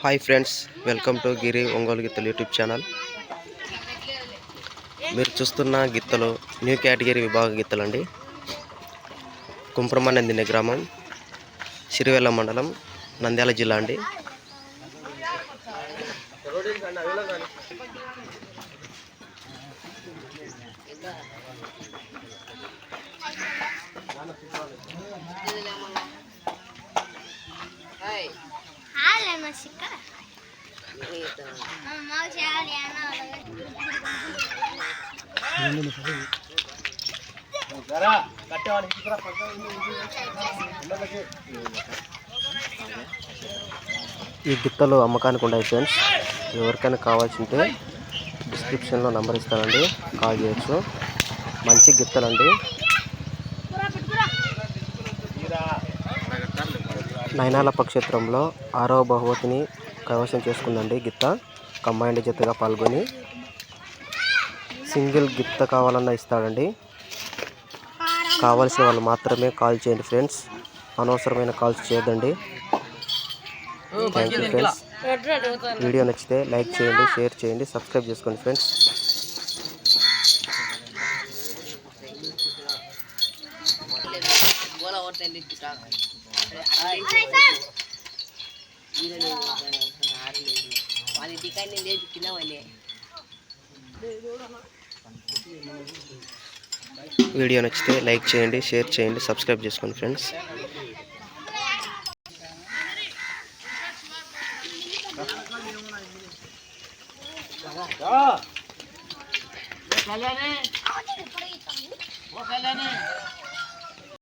Hi friends, welcome to గిరి ఒంగోలు గిత్తలు YouTube channel. మీరు చూస్తున్న గిత్తలు న్యూ కేటగిరీ విభాగ గిత్తలండి. కుంప్రమనందిని గ్రామం, సిరివెల్ల మండలం, నంద్యాల జిల్లా అండి. ఈ గిత్తలు అమ్మకానికి ఉన్నాయి ఫ్రెండ్స్. ఎవరికైనా కావాల్సింటే డిస్క్రిప్షన్లో నంబర్ ఇస్తానండి, కాల్ చేయొచ్చు. మంచి గిత్తలండి. నైనాల పక్షేత్రంలో 6వ బహుమతిని కైవసం చేసుకుందండి గిత్త. కంబైండ్ జతగా పాల్గొని సింగిల్ గిత్త కావాలన్నా ఇస్తాడండి. కావాల్సిన వాళ్ళు మాత్రమే కాల్ చేయండి ఫ్రెండ్స్, అనవసరమైన కాల్స్ చేయొద్దండి. Thank you friends. వీడియో నచ్చితే లైక్ చేయండి, షేర్ చేయండి, సబ్స్క్రైబ్ చేసుకోండి ఫ్రెండ్స్. వీడియో నచ్చితే లైక్ చేయండి, షేర్ చేయండి, సబ్స్క్రైబ్ చేసుకోండి ఫ్రెండ్స్. కళ్యాణి